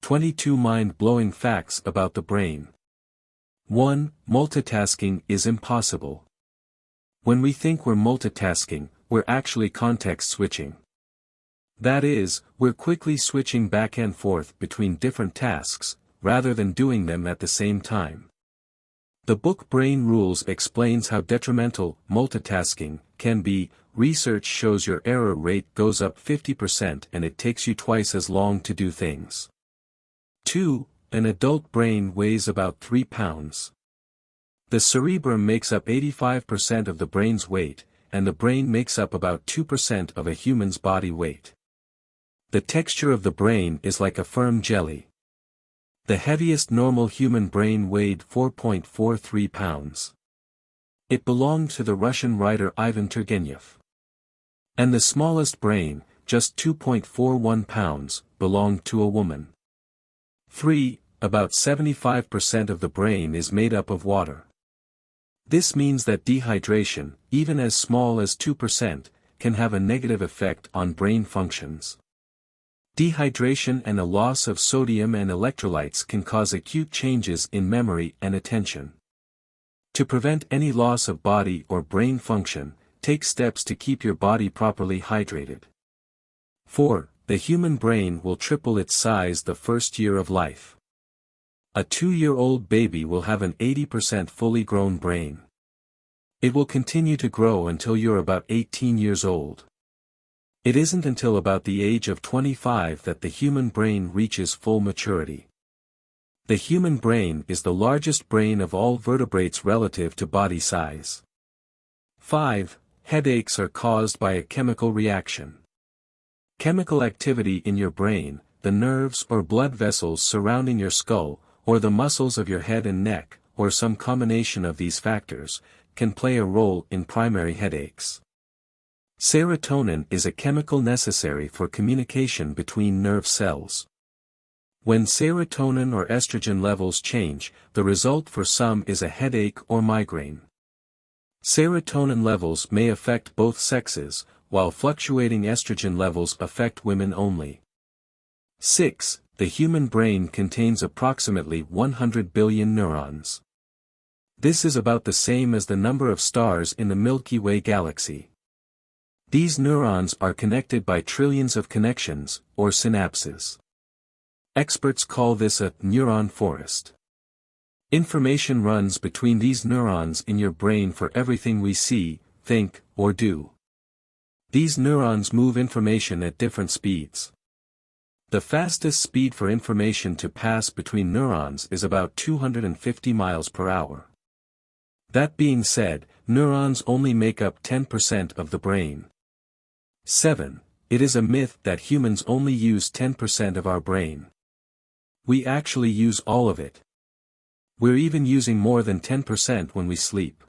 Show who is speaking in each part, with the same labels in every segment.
Speaker 1: 22 mind-blowing facts about the brain. 1. Multitasking is impossible. When we think we're multitasking, we're actually context switching. That is, we're quickly switching back and forth between different tasks, rather than doing them at the same time. The book Brain Rules explains how detrimental multitasking can be. Research shows your error rate goes up 50% and it takes you twice as long to do things. 2. An adult brain weighs about 3 pounds. The cerebrum makes up 85% of the brain's weight, and the brain makes up about 2% of a human's body weight. The texture of the brain is like a firm jelly. The heaviest normal human brain weighed 4.43 pounds. It belonged to the Russian writer Ivan Turgenev. And the smallest brain, just 2.41 pounds, belonged to a woman. 3. About 75% of the brain is made up of water. This means that dehydration, even as small as 2%, can have a negative effect on brain functions. Dehydration and a loss of sodium and electrolytes can cause acute changes in memory and attention. To prevent any loss of body or brain function, take steps to keep your body properly hydrated. 4. The human brain will triple its size the first year of life. A 2-year-old baby will have an 80% fully grown brain. It will continue to grow until you're about 18 years old. It isn't until about the age of 25 that the human brain reaches full maturity. The human brain is the largest brain of all vertebrates relative to body size. 5. Headaches are caused by a chemical reaction. Chemical activity in your brain, the nerves or blood vessels surrounding your skull, or the muscles of your head and neck, or some combination of these factors, can play a role in primary headaches. Serotonin is a chemical necessary for communication between nerve cells. When serotonin or estrogen levels change, the result for some is a headache or migraine. Serotonin levels may affect both sexes, while fluctuating estrogen levels affect women only. 6. The human brain contains approximately 100 billion neurons. This is about the same as the number of stars in the Milky Way galaxy. These neurons are connected by trillions of connections, or synapses. Experts call this a neuron forest. Information runs between these neurons in your brain for everything we see, think, or do. These neurons move information at different speeds. The fastest speed for information to pass between neurons is about 250 miles per hour. That being said, neurons only make up 10% of the brain. 7. It is a myth that humans only use 10% of our brain. We actually use all of it. We're even using more than 10% when we sleep.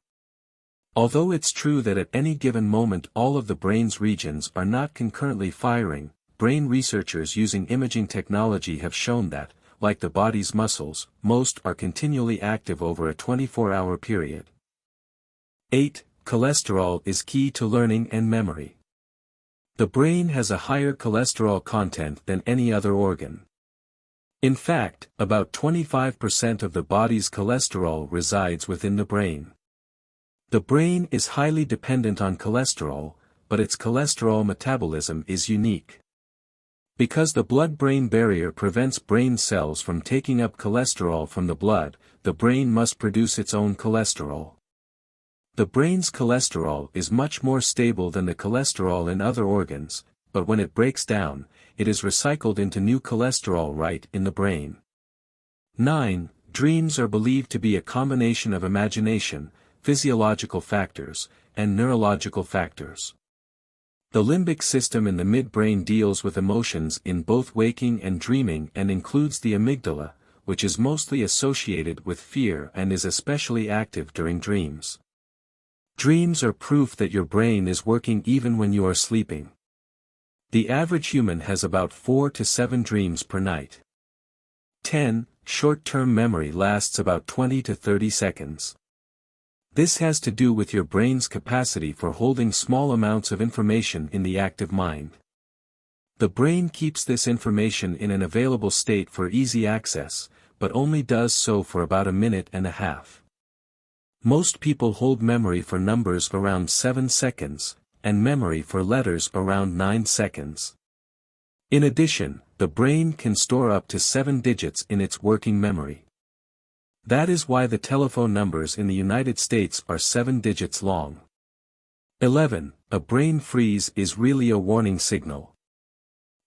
Speaker 1: Although it's true that at any given moment all of the brain's regions are not concurrently firing, brain researchers using imaging technology have shown that, like the body's muscles, most are continually active over a 24-hour period. 8. Cholesterol is key to learning and memory. The brain has a higher cholesterol content than any other organ. In fact, about 25% of the body's cholesterol resides within the brain. The brain is highly dependent on cholesterol, but its cholesterol metabolism is unique. Because the blood-brain barrier prevents brain cells from taking up cholesterol from the blood, the brain must produce its own cholesterol. The brain's cholesterol is much more stable than the cholesterol in other organs, but when it breaks down, it is recycled into new cholesterol right in the brain. 9. Dreams are believed to be a combination of imagination, physiological factors, and neurological factors. The limbic system in the midbrain deals with emotions in both waking and dreaming and includes the amygdala, which is mostly associated with fear and is especially active during dreams. Dreams are proof that your brain is working even when you are sleeping. The average human has about 4 to 7 dreams per night. 10. Short-term memory lasts about 20 to 30 seconds. This has to do with your brain's capacity for holding small amounts of information in the active mind. The brain keeps this information in an available state for easy access, but only does so for about a minute and a half. Most people hold memory for numbers around 7 seconds, and memory for letters around 9 seconds. In addition, the brain can store up to 7 digits in its working memory. That is why the telephone numbers in the United States are 7 digits long. 11. A brain freeze is really a warning signal.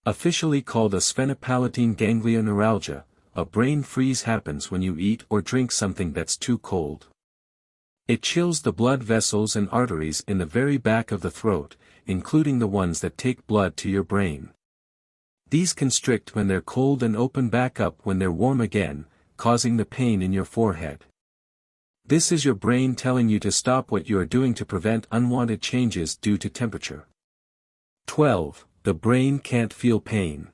Speaker 1: Officially called a sphenopalatine ganglioneuralgia, a brain freeze happens when you eat or drink something that's too cold. It chills the blood vessels and arteries in the very back of the throat, including the ones that take blood to your brain. These constrict when they're cold and open back up when they're warm again, causing the pain in your forehead. This is your brain telling you to stop what you are doing to prevent unwanted changes due to temperature. 12. The brain can't feel pain.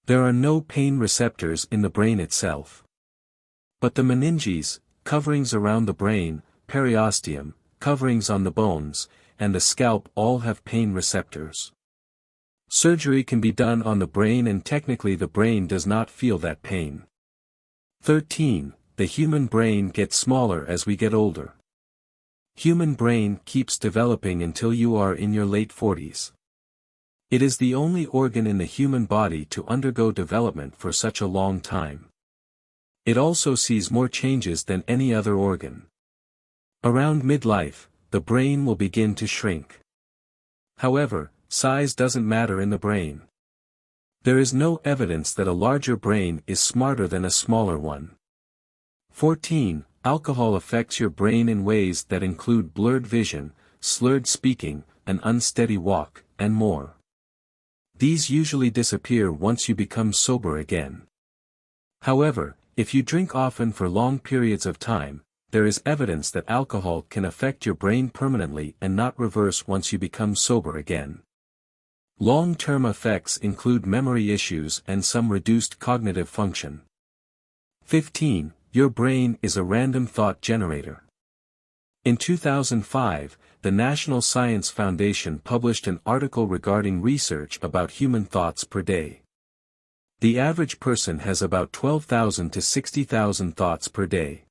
Speaker 1: There are no pain receptors in the brain itself. But the meninges, coverings around the brain, periosteum, coverings on the bones, and the scalp all have pain receptors. Surgery can be done on the brain and technically the brain does not feel that pain. 13. The human brain gets smaller as we get older. Human brain keeps developing until you are in your late 40s. It is the only organ in the human body to undergo development for such a long time. It also sees more changes than any other organ. Around midlife, the brain will begin to shrink. However, size doesn't matter in the brain. There is no evidence that a larger brain is smarter than a smaller one. 14. Alcohol affects your brain in ways that include blurred vision, slurred speaking, an unsteady walk, and more. These usually disappear once you become sober again. However, if you drink often for long periods of time, there is evidence that alcohol can affect your brain permanently and not reverse once you become sober again. Long-term effects include memory issues and some reduced cognitive function. 15. Your brain is a random thought generator. In 2005, the National Science Foundation published an article regarding research about human thoughts per day. The average person has about 12,000 to 60,000 thoughts per day.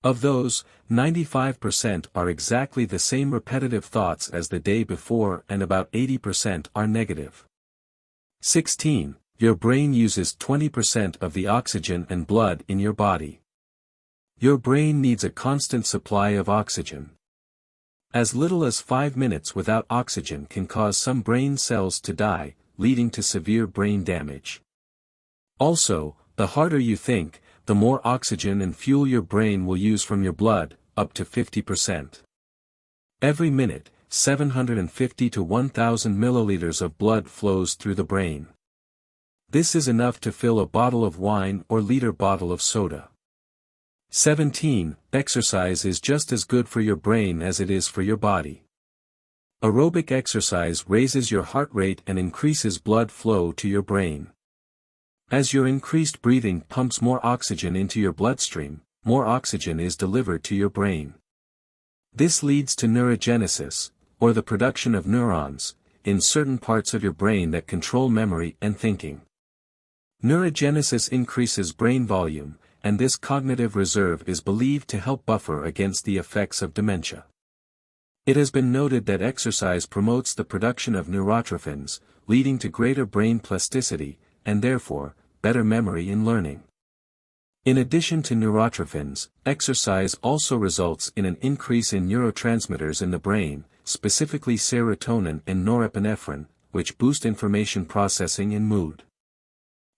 Speaker 1: Of those, 95% are exactly the same repetitive thoughts as the day before and about 80% are negative. 16. Your brain uses 20% of the oxygen and blood in your body. Your brain needs a constant supply of oxygen. As little as 5 minutes without oxygen can cause some brain cells to die, leading to severe brain damage. Also, the harder you think, the more oxygen and fuel your brain will use from your blood, up to 50%. Every minute, 750 to 1,000 milliliters of blood flows through the brain. This is enough to fill a bottle of wine or liter bottle of soda. 17. Exercise is just as good for your brain as it is for your body. Aerobic exercise raises your heart rate and increases blood flow to your brain. As your increased breathing pumps more oxygen into your bloodstream, more oxygen is delivered to your brain. This leads to neurogenesis, or the production of neurons, in certain parts of your brain that control memory and thinking. Neurogenesis increases brain volume, and this cognitive reserve is believed to help buffer against the effects of dementia. It has been noted that exercise promotes the production of neurotrophins, leading to greater brain plasticity, and therefore, better memory and learning. In addition to neurotrophins, exercise also results in an increase in neurotransmitters in the brain, specifically serotonin and norepinephrine, which boost information processing and mood.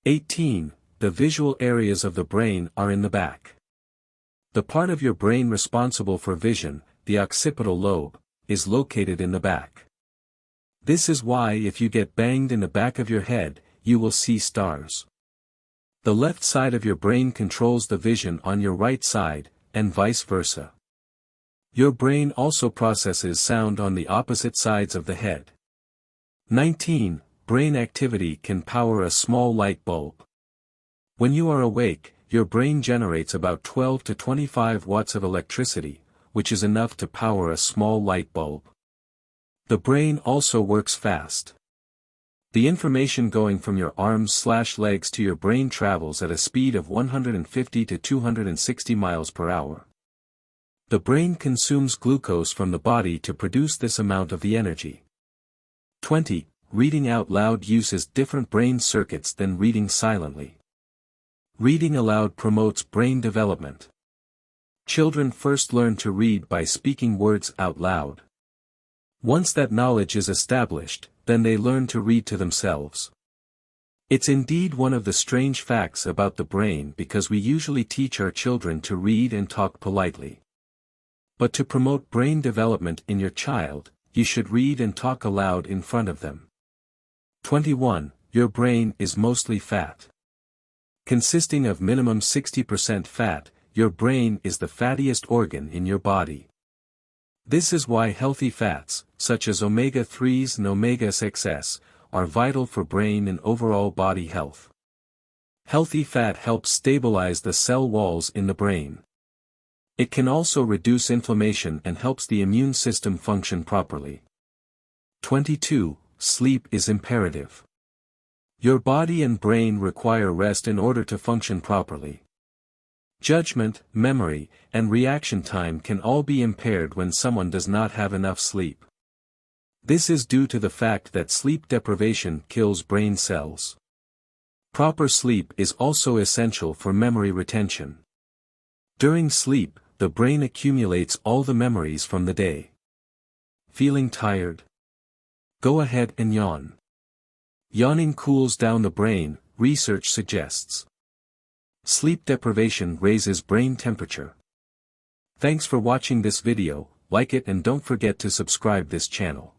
Speaker 1: 18. The visual areas of the brain are in the back. The part of your brain responsible for vision, the occipital lobe, is located in the back. This is why if you get banged in the back of your head, you will see stars. The left side of your brain controls the vision on your right side, and vice versa. Your brain also processes sound on the opposite sides of the head. 19. Brain activity can power a small light bulb. When you are awake, your brain generates about 12 to 25 watts of electricity, which is enough to power a small light bulb. The brain also works fast. The information going from your arms/legs to your brain travels at a speed of 150 to 260 miles per hour. The brain consumes glucose from the body to produce this amount of the energy. 20. Reading out loud uses different brain circuits than reading silently. Reading aloud promotes brain development. Children first learn to read by speaking words out loud. Once that knowledge is established, then they learn to read to themselves. It's indeed one of the strange facts about the brain because we usually teach our children to read and talk politely. But to promote brain development in your child, you should read and talk aloud in front of them. 21. Your brain is mostly fat. Consisting of minimum 60% fat, your brain is the fattiest organ in your body. This is why healthy fats, such as omega-3s and omega-6s, are vital for brain and overall body health. Healthy fat helps stabilize the cell walls in the brain. It can also reduce inflammation and helps the immune system function properly. 22. Sleep is imperative. Your body and brain require rest in order to function properly. Judgment, memory, and reaction time can all be impaired when someone does not have enough sleep. This is due to the fact that sleep deprivation kills brain cells. Proper sleep is also essential for memory retention. During sleep, the brain accumulates all the memories from the day. Feeling tired? Go ahead and yawn. Yawning cools down the brain, research suggests. Sleep deprivation raises brain temperature. Thanks for watching this video, like it and don't forget to subscribe this channel.